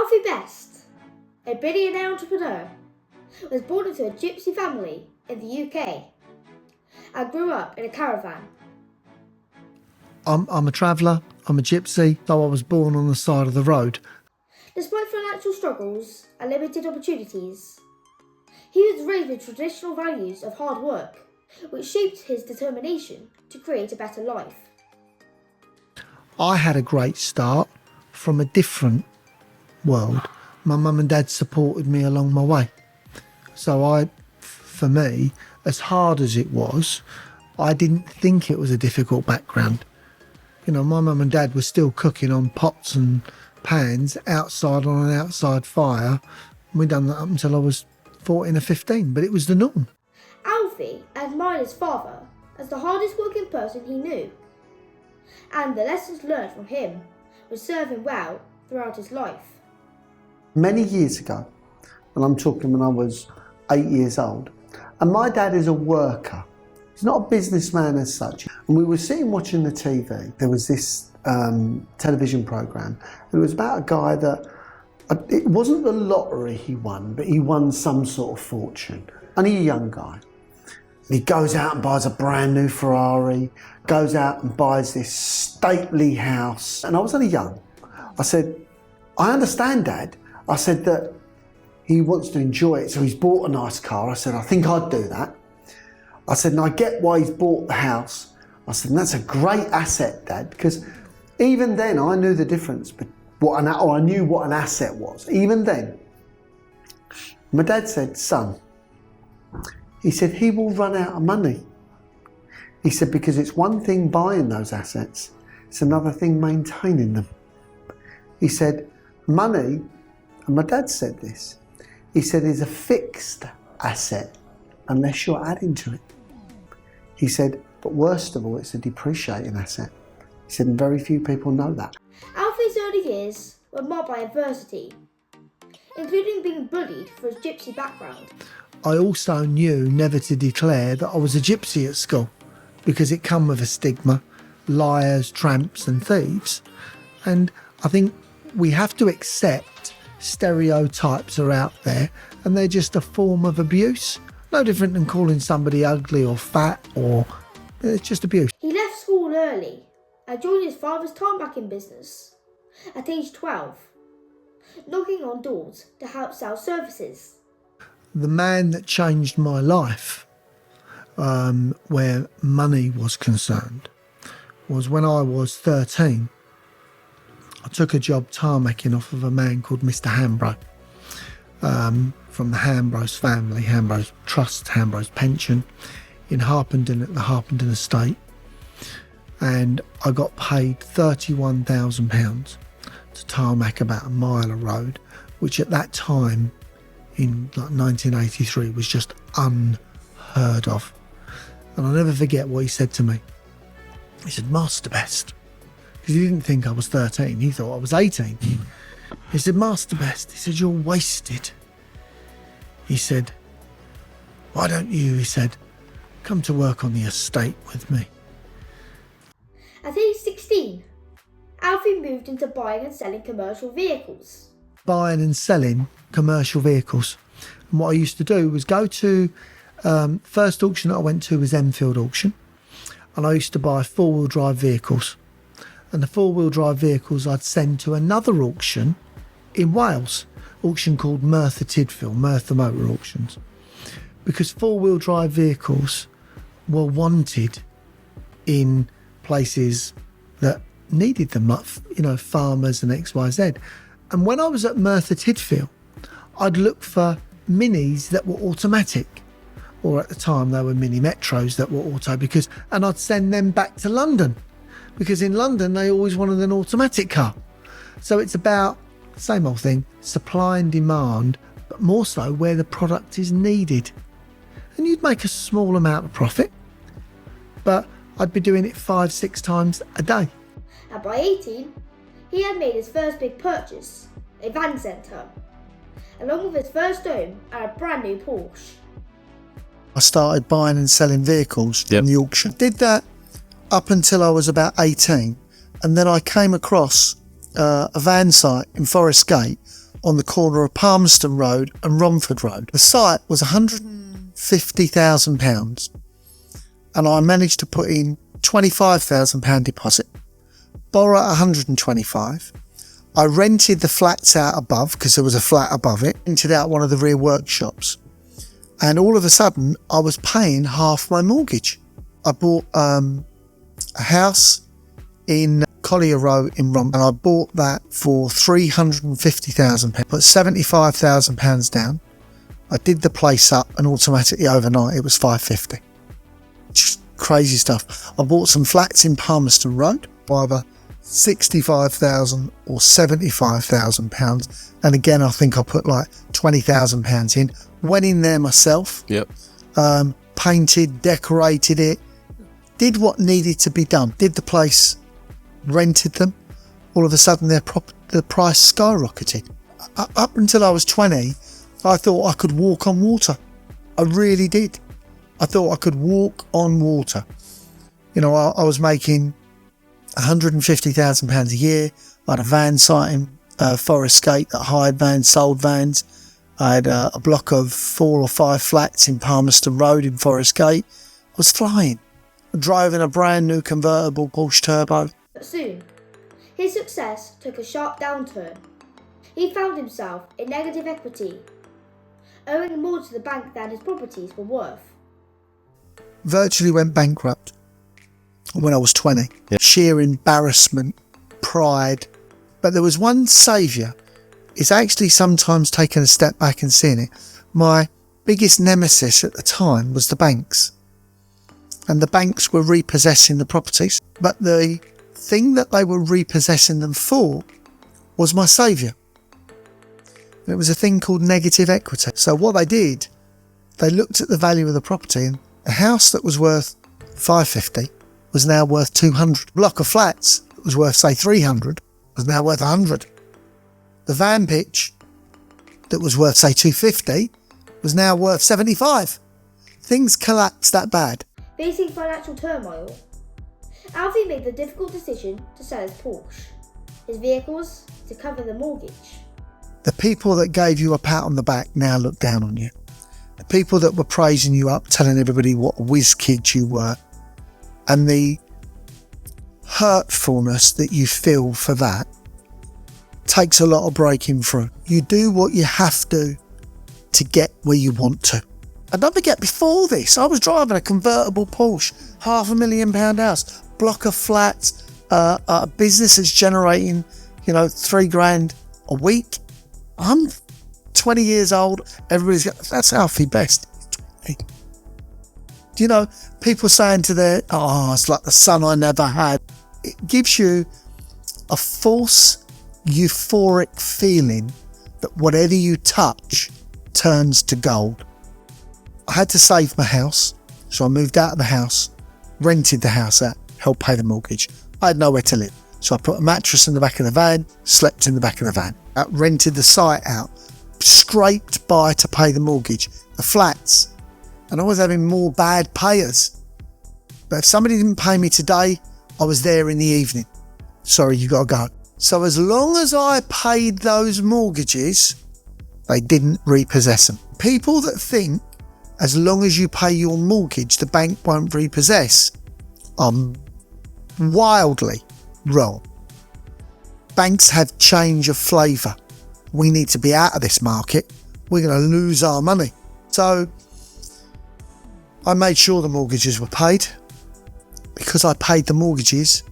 Alfie Best, a billionaire entrepreneur, was born into a gypsy family in the UK and grew up in a caravan. I'm a traveller, I'm a gypsy, though I was born on the side of the road. Despite financial struggles and limited opportunities, he was raised with traditional values of hard work, which shaped his determination to create a better life. I had a great start from a different world. My mum and dad supported me along my way. So for me, as hard as it was, I didn't think it was a difficult background. You know, my mum and dad were still cooking on pots and pans outside on an outside fire. We'd done that up until I was 14 or 15, but it was the norm. Alfie admired his father as the hardest working person he knew, and the lessons learned from him would serve him well throughout his life. Many years ago, and I'm talking when I was 8 years old, and my dad is a worker. He's not a businessman as such. And we were sitting watching the TV. There was this television programme. It was about a guy that, it wasn't the lottery he won, but he won some sort of fortune. Only a young guy. He goes out and buys a brand new Ferrari, goes out and buys this stately house. And I was only young. I said, I understand, Dad. I said that he wants to enjoy it, so he's bought a nice car. I said, I think I'd do that. I said, and I get why he's bought the house. I said, and that's a great asset, Dad, because even then I knew the difference, or I knew what an asset was. Even then, my dad said, son, he said, he will run out of money. He said, because it's one thing buying those assets, it's another thing maintaining them. He said, money, and my dad said this, he said, is a fixed asset unless you're adding to it. He said, but worst of all, it's a depreciating asset. He said, and very few people know that. Alfie's early years were marked by adversity, including being bullied for his gypsy background. I also knew never to declare that I was a gypsy at school because it come with a stigma, liars, tramps and thieves. And I think we have to accept stereotypes are out there and they're just a form of abuse. No different than calling somebody ugly or fat, or it's just abuse. He left school early and joined his father's tarmacking business at age 12, knocking on doors to help sell services. The man that changed my life, where money was concerned, was when I was 13. I took a job tarmacking off of a man called Mr. Hambro, from the Hambros family, Hambros Trust, Hambros Pension, in Harpenden at the Harpenden Estate. And I got paid £31,000 to tarmac about a mile of road, which at that time, in like 1983, was just unheard of. And I'll never forget what he said to me. He said, Master Best. Because he didn't think I was 13, he thought I was 18. He said, Master Best, he said, you're wasted. He said, why don't you, he said, come to work on the estate with me. At age 16, Alfie moved into buying and selling commercial vehicles. Buying and selling commercial vehicles. And what I used to do was go to, first auction that I went to was Enfield auction. And I used to buy four-wheel drive vehicles. And the four-wheel drive vehicles I'd send to another auction in Wales, auction called Merthyr Tydfil, Merthyr Motor Auctions. Because four-wheel drive vehicles were wanted in places that needed them, like, you know, farmers and XYZ. And when I was at Merthyr Tydfil, I'd look for minis that were automatic, or at the time they were mini metros that were auto, and I'd send them back to London, because in London they always wanted an automatic car. So it's about, same old thing, supply and demand, but more so where the product is needed. And you'd make a small amount of profit, but I'd be doing it 5-6 times a day. And by 18, he had made his first big purchase, a van centre, along with his first home and a brand new Porsche. I started buying and selling vehicles in the auction. Did that up until I was about 18, and then I came across a van site in Forest Gate on the corner of Palmerston Road and Romford Road. The site was £150,000 and I managed to put in £25,000 deposit, borrow £125,000. I rented the flats out above because there was a flat above it, rented out one of the rear workshops. And all of a sudden I was paying half my mortgage. I bought a house in Collier Row in Romford, and I bought that for £350,000. Put £75,000 down. I did the place up and automatically overnight it was £550,000. Just crazy stuff. I bought some flats in Palmerston Road, either £65,000 or £75,000, and again I think I put like £20,000 in. Went in there myself. Yep. Painted, decorated it, did what needed to be done. Did the place, rented them. All of a sudden the price skyrocketed. Up until I was 20, I thought I could walk on water. I really did. I thought I could walk on water. You know, I was making £150,000 a year. I had a van site in Forest Gate that hired vans, sold vans. I had a block of 4 or 5 flats in Palmerston Road in Forest Gate. I was flying. Driving a brand new convertible Porsche Turbo. But soon, his success took a sharp downturn. He found himself in negative equity, owing more to the bank than his properties were worth. Virtually went bankrupt when I was 20. Yep. Sheer embarrassment, pride. But there was one saviour. It's actually sometimes taken a step back and seeing it. My biggest nemesis at the time was the banks. And the banks were repossessing the properties. But the thing that they were repossessing them for was my saviour. And it was a thing called negative equity. So what they did, they looked at the value of the property, and a house that was worth $550 was now worth $200. A block of flats that was worth, say, $300 was now worth $100. The van pitch that was worth, say, $250 was now worth $75. Things collapsed that bad. Facing financial turmoil, Alfie made the difficult decision to sell his Porsche, his vehicles, to cover the mortgage. The people that gave you a pat on the back now look down on you. The people that were praising you up, telling everybody what a whiz kid you were, and the hurtfulness that you feel for that takes a lot of breaking through. You do what you have to get where you want to. And don't forget, before this, I was driving a convertible Porsche, £500,000 house, block of flats, a business that's generating, £3,000 a week. I'm 20 years old. Everybody's got, that's Alfie Best. Do you know, people saying to their, it's like the son I never had. It gives you a false euphoric feeling that whatever you touch turns to gold. I had to save my house, so I moved out of the house, rented the house out, helped pay the mortgage. I had nowhere to live, so I put a mattress in the back of the van, slept in the back of the van. I rented the site out, scraped by to pay the mortgage, the flats, and I was having more bad payers. But if somebody didn't pay me today, I was there in the evening. Sorry, you gotta go. So as long as I paid those mortgages, they didn't repossess them. People that think as long as you pay your mortgage, the bank won't repossess, I'm wildly wrong. Banks have change of flavour. We need to be out of this market. We're going to lose our money. So I made sure the mortgages were paid. Because I paid the mortgages,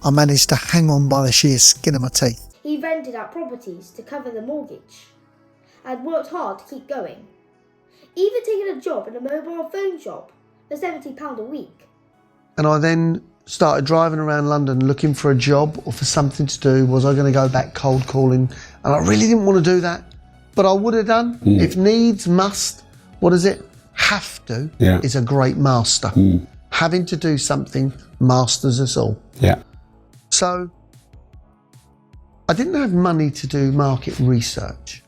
I managed to hang on by the sheer skin of my teeth. He rented out properties to cover the mortgage and worked hard to keep going. Even taking a job in a mobile phone shop for £70 a week. And I then started driving around London looking for a job or for something to do. Was I going to go back cold calling? And I really didn't want to do that, but I would have done. If needs must, what is it? Have to is a great master. Having to do something masters us all. Yeah. So I didn't have money to do market research.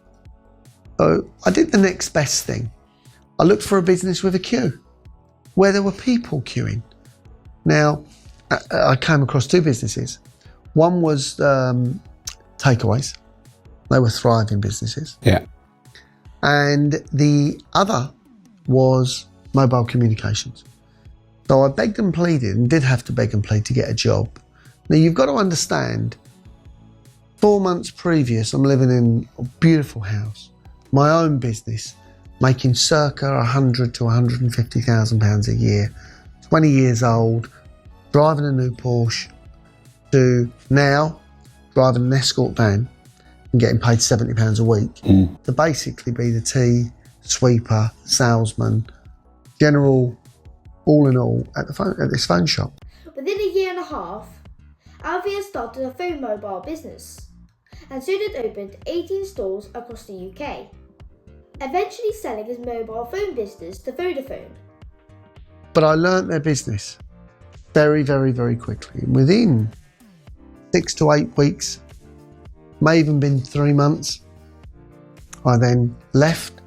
So I did the next best thing. I looked for a business with a queue, where there were people queuing. Now, I came across 2 businesses. One was takeaways, They were thriving businesses. Yeah. And the other was mobile communications. So I begged and pleaded, and did have to beg and plead to get a job. Now you've got to understand, 4 months previous, I'm living in a beautiful house, my own business, making circa £100,000 to £150,000 a year, 20 years old, driving a new Porsche, to now driving an escort van and getting paid £70 a week to basically be the tea, sweeper, salesman, general, all in all at this phone shop. Within a year and a half, Alfie had started a phone mobile business and soon had opened 18 stores across the UK, eventually selling his mobile phone business to Vodafone. But I learnt their business very, very, very quickly. And within 6 to 8 weeks, may even been 3 months, I then left,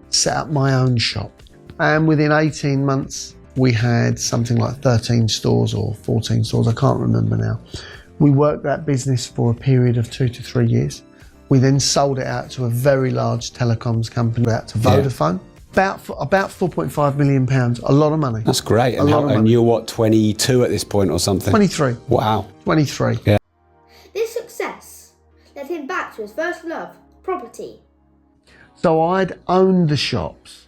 set up my own shop. And within 18 months, we had something like 13 stores or 14 stores, I can't remember now. We worked that business for a period of 2 to 3 years. We then sold it out to a very large telecoms company, out to Vodafone. About £4.5 million, a lot of money. That's great. A lot of money. And you're what, 22 at this point or something? 23. Wow. 23. Yeah. This success led him back to his first love, property. So I'd owned the shops,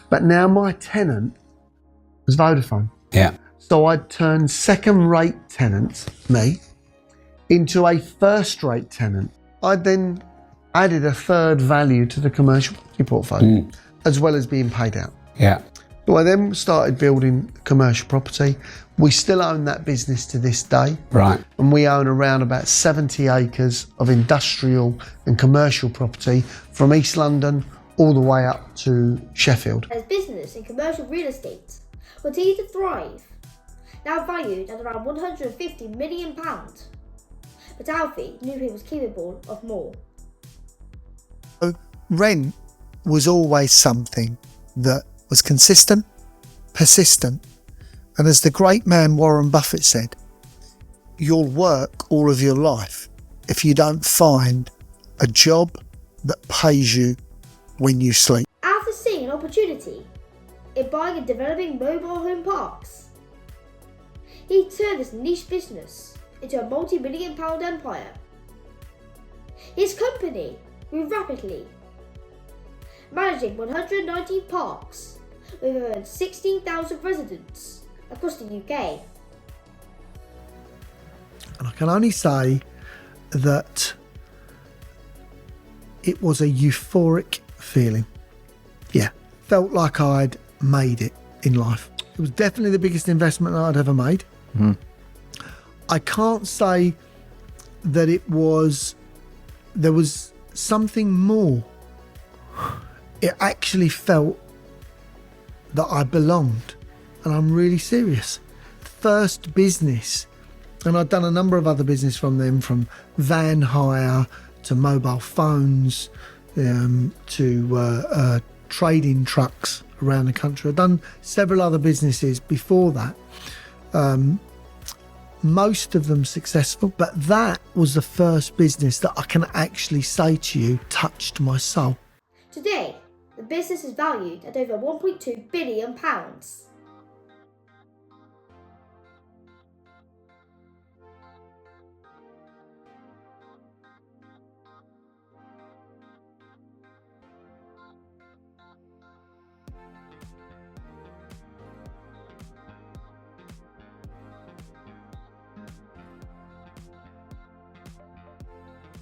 but now my tenant was Vodafone. Yeah. So I'd turned second-rate tenants, me, into a first-rate tenant. I'd then added a third value to the commercial property portfolio, as well as being paid out. Yeah. So I then started building commercial property. We still own that business to this day. Right. And we own around about 70 acres of industrial and commercial property from East London all the way up to Sheffield. His business in commercial real estate continued to thrive, now valued at around £150 million. But Alfie knew he was capable of more. Rent was always something that was consistent, persistent, and as the great man Warren Buffett said, you'll work all of your life if you don't find a job that pays you when you sleep. After seeing an opportunity in buying and developing mobile home parks, he turned this niche business into a multi-million-pound empire. His company grew rapidly, managing 190 parks with over 16,000 residents across the UK. And I can only say that it was a euphoric feeling. Yeah, felt like I'd made it in life. It was definitely the biggest investment I'd ever made. I can't say that there was something more. It actually felt that I belonged, and I'm really serious. First business, and I'd done a number of other business from them, from van hire to mobile phones to trading trucks around the country. I'd done several other businesses before that. Most of them successful, but that was the first business that I can actually say to you touched my soul. Today, the business is valued at over £1.2 billion.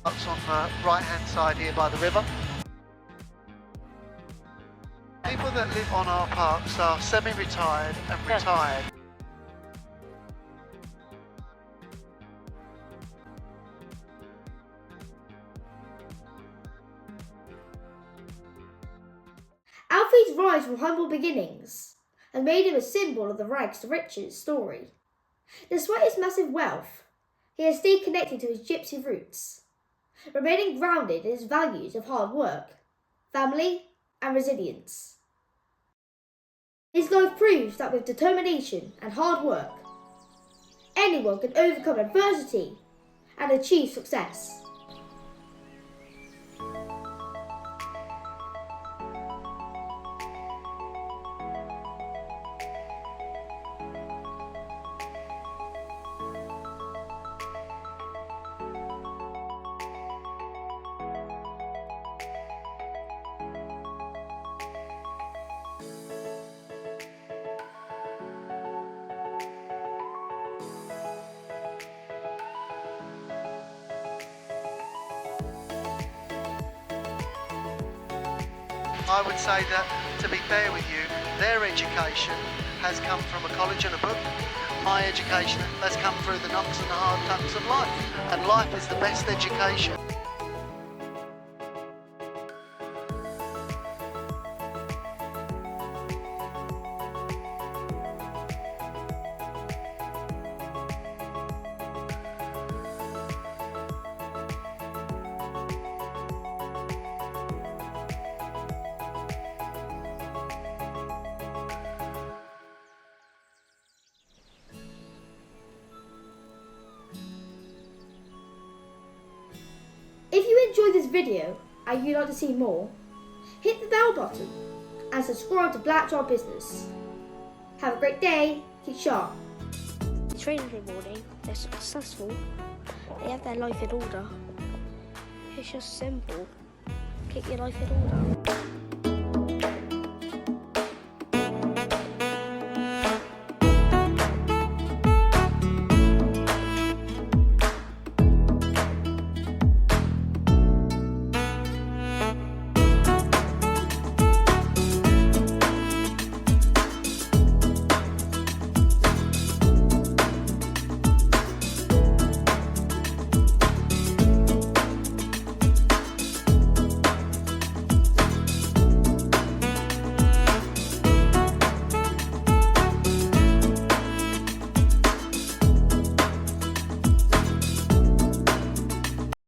That's on the right-hand side here by the river. People that live on our parks are semi-retired and retired. Alfie's rise from humble beginnings has made him a symbol of the rags to riches story. Despite his massive wealth, he has stayed connected to his gypsy roots, remaining grounded in his values of hard work, family, and resilience. His life proves that with determination and hard work, anyone can overcome adversity and achieve success. I would say that, to be fair with you, their education has come from a college and a book. My education has come through the knocks and the hard knocks of life. And life is the best education. If you enjoyed this video and you'd like to see more, hit the bell button and subscribe to Black Jar Business. Have a great day, keep sharp. They train every morning, they're successful, they have their life in order. It's just simple. Get your life in order.